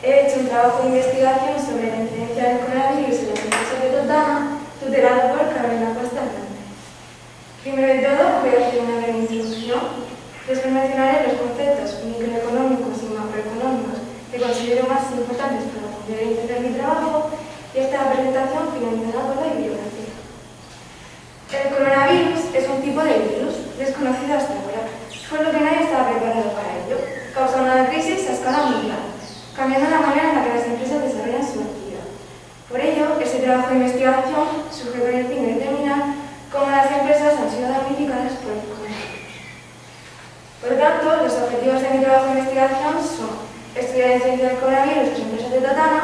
He hecho un trabajo de investigación sobre la incidencia del coronavirus en las empresas de Totana, tutelado por Carolina Costa Hernández. Primero de todo, voy a hacer una breve introducción. Después mencionaré los conceptos microeconómicos y macroeconómicos que considero más importantes para poder entender mi trabajo, y esta presentación finalizará con la bibliografía. El coronavirus es un tipo de virus desconocido hasta ahora, por lo que nadie estaba preparado para ello, causando una crisis a escala mundial, cambiando la manera en la que las empresas desarrollan su actividad. Por ello, este trabajo de investigación surge con el fin de determinar cómo las empresas han sido damnificadas por el coronavirus. Por lo tanto, los objetivos de mi trabajo de investigación son estudiar la incidencia del coronavirus en las empresas de Totana,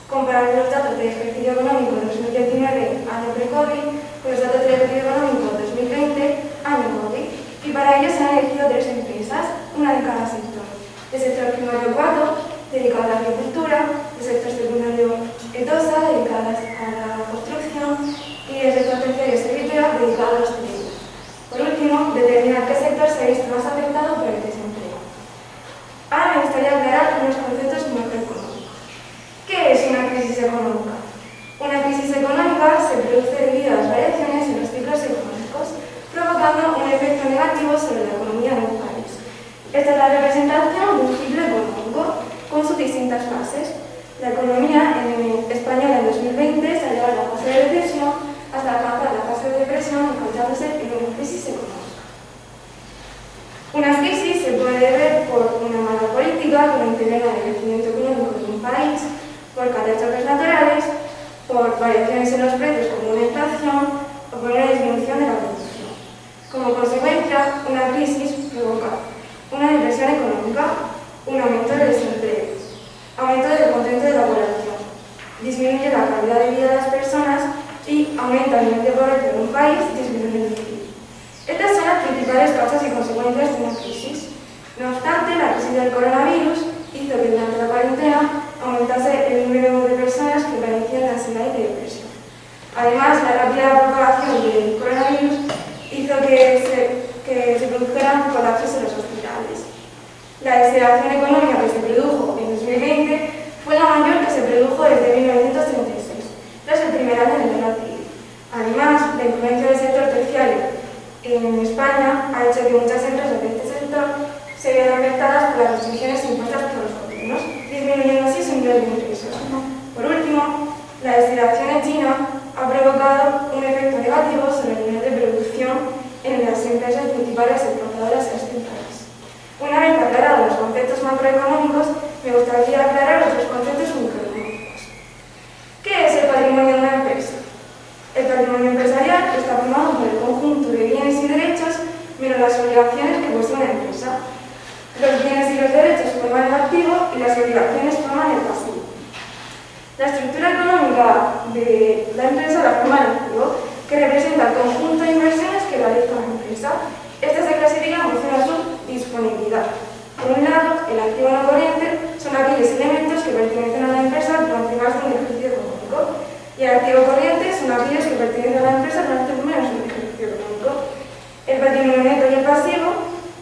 comparar los datos del ejercicio económico 2019, año pre-COVID, con los datos del ejercicio económico 2020, año COVID, y para ello se han elegido 3 empresas, una de cada sector. El sector primario 4, dedicado a la agricultura, el sector secundario ETOSA, dedicado a la construcción, y el sector terciario servicial, dedicado a la hostelería. Por último, determinar qué sector se ha visto más afectado por el desempleo. Ahora me gustaría aclarar unos conceptos macroeconómicos. ¿Qué es una crisis económica? Una crisis económica se produce debido a las variaciones en los ciclos económicos, provocando un efecto negativo sobre la economía de un país. Esta es la representación de un ciclo económico con sus distintas fases. La economía española en 2020 salió de la fase de recesión hasta alcanzar la fase de depresión, encontrándose en una crisis económica. Una crisis se puede ver por una mala política que no intervenga en el crecimiento económico de un país, por catástrofes naturales, por variaciones en los precios como una inflación o por una disminución de la producción. Como consecuencia, una crisis provoca una depresión económica, un aumento del desempleo, aumento del contento de la población, disminuye la calidad de vida de las personas y aumenta el nivel de pobreza en un país, disminuye el PIB. Estas son las principales causas y consecuencias de una crisis. No obstante, la crisis del coronavirus hizo que durante la cuarentena aumentase el número de personas que padecían ansiedad y depresión. Además, la rápida propagación del coronavirus hizo que se produjeran colapsos en los hospitales. La desaceleración económica que se produjo en 2020 fue la mayor que se produjo desde 1936, tras el primer año de la guerra civil. Además, la influencia del sector terciario en España ha hecho que muchas empresas de este sector se vean afectadas por las restricciones impuestas por los gobiernos, disminuyendo así su nivel de ingresos. Por último, la desaceleración en China ha provocado un efecto negativo sobre el nivel de producción en las empresas principales exportadoras a este país. Una vez aclarados los conceptos macroeconómicos, me gustaría aclarar otros conceptos microeconómicos. ¿Qué es el patrimonio de una empresa? El patrimonio empresarial está formado por el conjunto de bienes y derechos menos las obligaciones que posee una empresa. Los bienes y los derechos forman el activo y las obligaciones forman el pasivo. La estructura económica de la empresa la forma el activo, que representa el conjunto de inversiones que realiza la empresa. Esta se clasifica en función a su disponibilidad. Por un lado, el activo no corriente son aquellos elementos que pertenecen a la empresa durante más de un ejercicio económico, y el activo corriente son aquellos que pertenecen a la empresa durante menos de un ejercicio económico. El patrimonio neto y el pasivo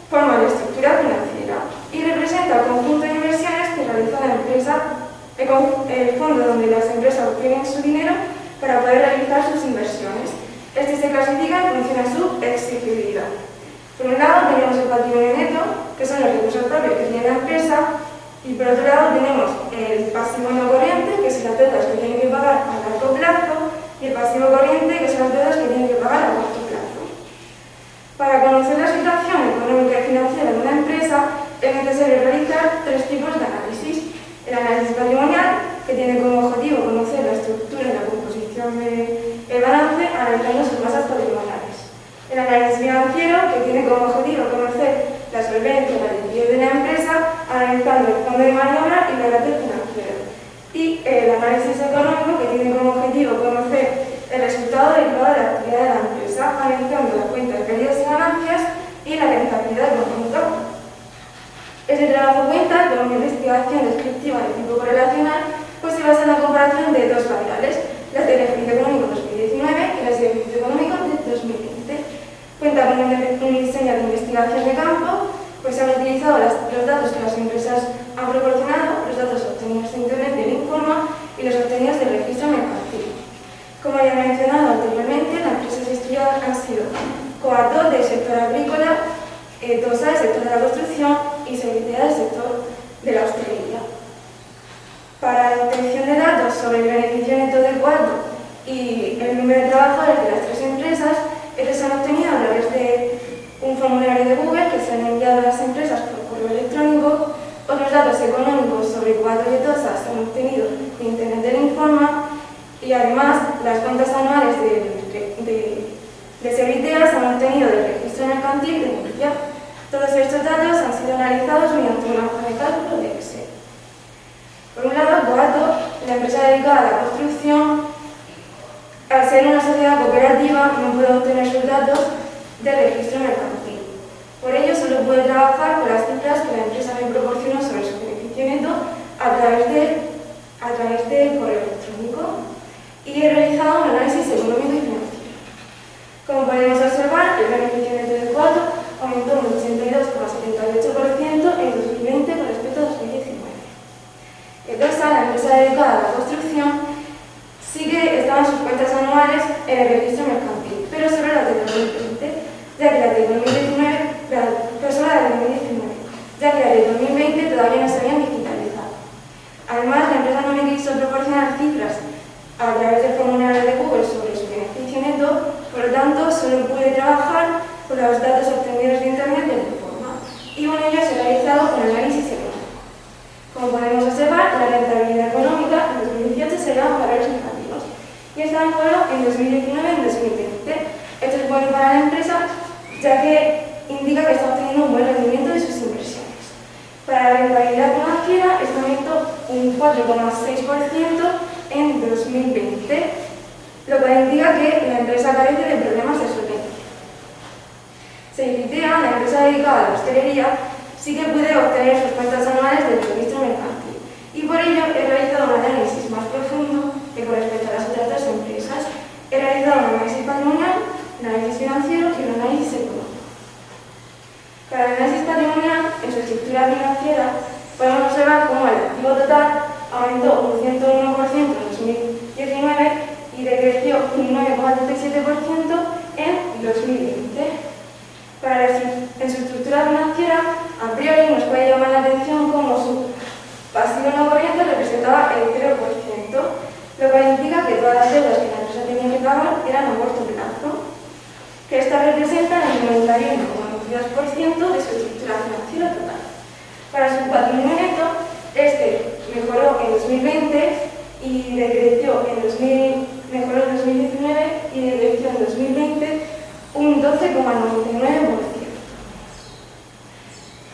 forman la estructura financiera y representa el conjunto de inversiones que realiza la empresa, el fondo donde las empresas obtienen su dinero para poder realizar sus inversiones. Este se clasifica en función a su exigibilidad. Por un lado tenemos el patrimonio neto, que son los recursos propios que tiene la empresa, y por otro lado tenemos el pasivo no corriente, que son las deudas que tienen que pagar a largo plazo, y el pasivo corriente, que son las deudas que tienen que pagar a corto plazo. Para conocer la situación económica y financiera de una empresa, es necesario realizar 3 tipos de análisis. El análisis patrimonial, que tiene como objetivo conocer la estructura y la composición del balance, analizando sus masas patrimoniales. El análisis financiero, que tiene como objetivo conocer la solvencia y la liquidez de la empresa, analizando el fondo de maniobra y el carácter financiero. Y el análisis económico, que tiene como objetivo conocer el resultado derivado de la actividad de la empresa, analizando la cuenta de pérdidas y ganancias y la rentabilidad económica. Este trabajo cuenta con una investigación descriptiva de tipo correlacional, pues se basa en la comparación de 2 variables, las del ejercicio económico 2019 y las del ejercicio económico de 2020. Cuenta con un diseño de investigación de campo, pues se han utilizado los datos que las empresas han proporcionado, los datos obtenidos obtenidos de Internet del Informa y los obtenidos del registro mercantil. Como ya he mencionado anteriormente, las empresas estudiadas han sido COA2 del sector agrícola, 2A del sector de la construcción y seguridad del sector de la hostelería. Para la obtención de datos sobre el beneficio neto de COA2 y el número de trabajadores de las tres empresas, estos se han obtenido a través de un formulario de Google que se han enviado a las empresas por correo electrónico. Otros datos económicos sobre COA2 y 2A se han obtenido de Internet del Informa y además las cuentas anuales de Servitea se han obtenido del registro mercantil de Murcia. Todos estos datos han sido analizados mediante una hoja de cálculo de Excel. Por un lado, COA2, la empresa dedicada a la construcción, al ser una sociedad cooperativa, no puede obtener sus datos del registro mercantil. Por ello, solo puede trabajar con las cifras que la empresa me proporcionó sobre su beneficio neto a través de correo electrónico. Y he realizado un análisis económico y financiero. Como podemos observar, el beneficio neto de COA2 aumentó un 82,78% en 2020 con respecto a 2019. El 2A, la empresa dedicada a la construcción, sí que estaban sus cuentas anuales en el registro mercantil, pero solo las de 2020, ya que las de 2019, todavía no se habían digitalizado. Además, la empresa no me quiso proporcionar cifras a través del formulario de Google sobre su beneficio neto, por lo tanto, solo pude trabajar con los datos obtenidos de Internet del Informa y con ellos he realizado un análisis económico. Como podemos observar, la rentabilidad económica en 2018 se llama valores negativos y esta mejoró en 2019 y en 2020. Esto es bueno para la empresa, ya que indica que está obteniendo un buen rendimiento de sus inversiones. Para la rentabilidad financiera, esto aumentó un 4,6% en 2020, lo cual indica que la empresa carece de problemas de solvencia. Servitea, la empresa dedicada a la hostelería, sí que puede obtener sus cuentas anuales del registro mercantil y por ello he realizado un análisis más profundo que con respecto a las otras dos empresas. He realizado un análisis patrimonial, un análisis financiero y un análisis económico. Para el análisis patrimonial, en su estructura financiera, podemos observar cómo el activo total aumentó un 101% en 2019 y decreció un 9,37% en 2020. En su estructura financiera, a priori nos puede llamar la atención cómo su pasivo no corriente representaba el 0%, lo cual indica que todas las deudas que la empresa tenía que pagar eran a corto plazo, que estas representan el 91,92% de su estructura financiera total. Para su patrimonio neto, este mejoró en 2020 y decreció mejoró en 2019 y decreció en 2020 un 12,99%.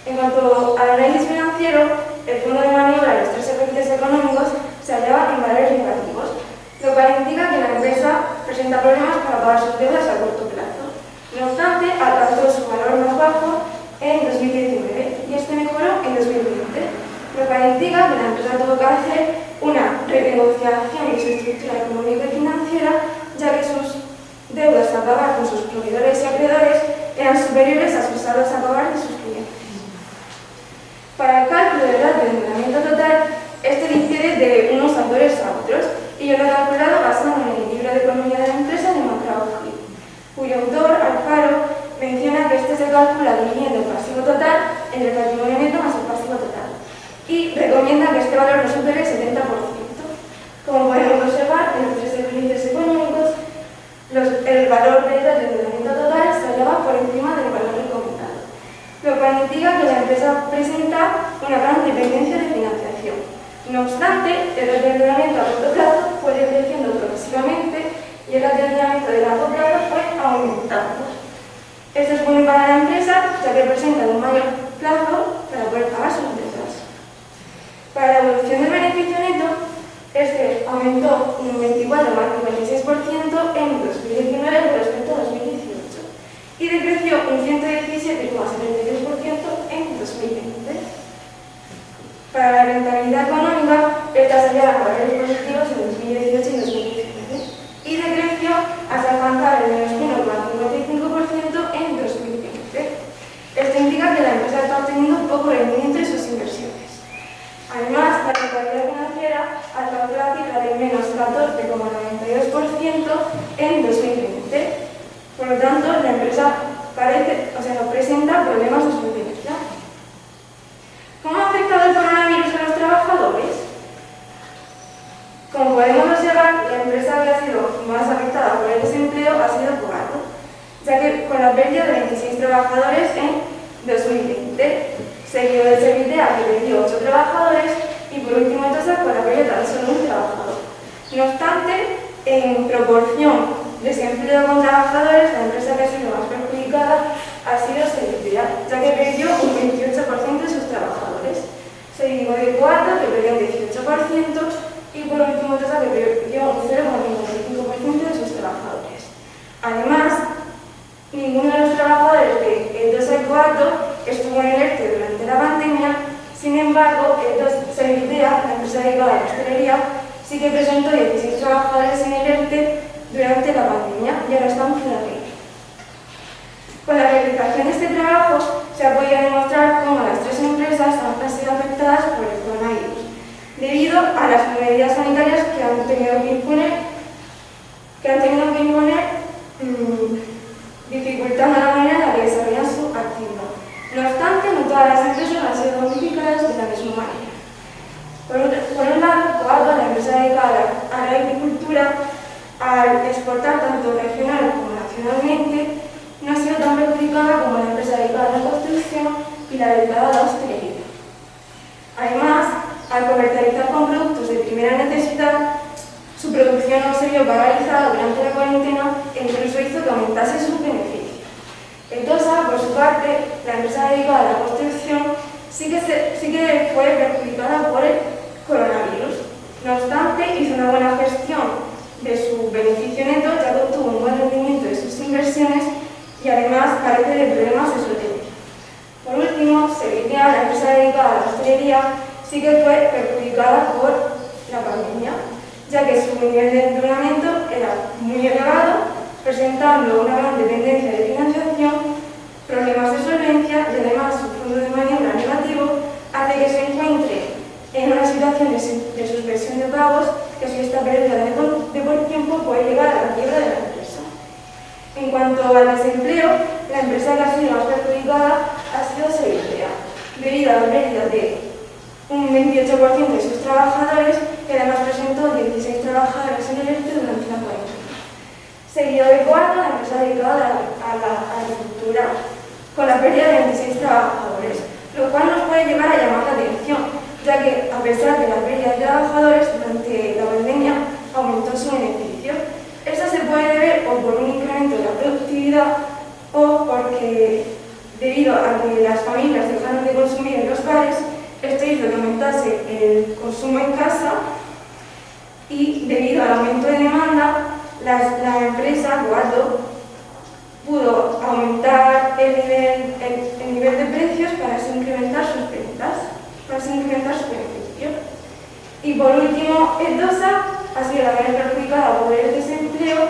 En cuanto al análisis financiero, el fondo de maniobra de los tres agentes económicos se hallaba en valores negativos, lo cual indica que la empresa presenta problemas para pagar sus deudas a corto plazo. No obstante, alcanzó su valor más bajo en 2019 y este mejoró en 2020, lo cual indica que la empresa tuvo que hacer una renegociación de su estructura económica y financiera, ya que sus deudas a pagar con sus proveedores y acreedores eran superiores a sus saldos a pagar de sus clientes. Para el cálculo del ratio de endeudamiento total, este difiere de unos autores a otros y yo lo he calculado basado en el libro de economía de la empresa de McGraw-Hill, cuyo autor, Alfaro, menciona que este se calcula dividiendo el pasivo total entre el patrimonio neto más el pasivo total y recomienda que este valor no supere el 70%. Como podemos observar, en los tres equilibrios económicos, el valor del ratio de endeudamiento total se hallaba por encima del valor recomendado, lo cual indica que la empresa presenta una gran dependencia de financiación. No obstante, el ratio de endeudamiento a corto plazo fue decreciendo progresivamente y el ratio de endeudamiento de largo plazo fue aumentando. Esto es bueno para la empresa, ya que presenta un mayor plazo para poder pagar sus deudas. Para la evolución del beneficio neto, este aumentó un 24,56% en 2019 con respecto a 2018 y decreció un 117,73% en 2020. Para la rentabilidad económica, esta se hallaba en valores positivos en 2018 y 2019 y decreció hasta alcanzar el menos 1,55% en 2020. Esto indica que la empresa está obteniendo poco rendimiento de sus inversiones. Además, la rentabilidad trabajadores en 2020, seguido de Servitea, que perdió 8 trabajadores, y por último Etosa, con la pérdida tan solo un trabajador. No obstante, en proporción desempleo con trabajadores, la empresa que ha sido más perjudicada ha sido Servitea, ya que perdió un 28% de sus trabajadores, seguido de Coato, que perdió un 18%, y por último Etosa, que perdió un 0,95% de sus trabajadores. Además, ninguno de los trabajadores de Etosa y Coato estuvo en el ERTE durante la pandemia. Sin embargo, Servitea, la empresa dedicada a la hostelería, sí que presentó 16 trabajadores en el ERTE durante la pandemia y ahora están fuera de ello. Con la realización de este trabajo se ha podido demostrar cómo las 3 empresas han sido afectadas por el coronavirus, debido a las medidas sanitarias que han tenido que imponer, dificultando la manera en la que desarrollan su actividad. No obstante, no todas las empresas han sido modificadas de la misma manera. Por un lado, Coato, la empresa dedicada a la agricultura, al exportar tanto regional como nacionalmente, no ha sido tan perjudicada como la empresa dedicada a la construcción y la dedicada a la hostelería. Además, al comercializar con productos de primera necesidad, su producción no se vio paralizada durante la cuarentena e incluso hizo que aumentase sus beneficios. Etosa, por su parte, la empresa dedicada a la construcción, sí que fue perjudicada por el coronavirus. No obstante, hizo una buena gestión de su beneficio neto, ya que obtuvo un buen rendimiento de sus inversiones y además carece de problemas de solvencia. Por último, Servitea, la empresa dedicada a la hostelería, sí que fue perjudicada por la pandemia, ya que su nivel de endeudamiento era muy elevado, presentando una gran dependencia de financiación, problemas de solvencia y además su fondo de maniobra negativo hace que se encuentre en una situación de suspensión de pagos que, si esta pérdida de por tiempo, puede llegar a la quiebra de la empresa. En cuanto al desempleo, la empresa que ha sido más perjudicada ha sido Servitea, debido a la pérdida de un 28% de sus trabajadores, que además presentó 16 trabajadores en el ERTE durante la cuarentena. Seguido de Coato, la empresa dedicada a la agricultura, con la pérdida de 26 trabajadores, lo cual nos puede llevar a llamar la atención, ya que a pesar de la pérdida de trabajadores durante la pandemia, aumentó su beneficio. Esto se puede deber o por un incremento de la productividad o porque, debido a que las familias dejaron de consumir en los bares, esto hizo que aumentase el consumo en casa y, debido al aumento de demanda, la empresa Coato pudo aumentar el nivel de precios para así incrementar sus ventas, para así incrementar su beneficio. Y por último, Etosa ha sido la mayor perjudicada por el desempleo,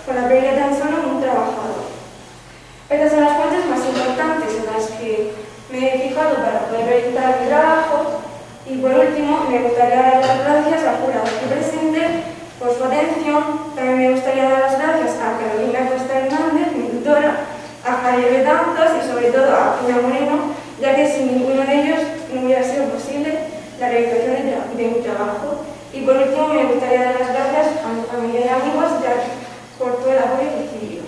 con la pérdida de tan solo un trabajador. Estas son las fuentes más importantes en las que me he fijado para poder realizar mi trabajo. Y por último, me gustaría dar las gracias al jurado aquí presente por su atención. También me gustaría dar las gracias a Carolina Costa Hernández, mi tutora, a Javier Betanzos y sobre todo a Pina Moreno, ya que sin ninguno de ellos no hubiera sido posible la realización de mi trabajo. Y por último, me gustaría dar las gracias a mi familia y amigos por todo el apoyo recibido.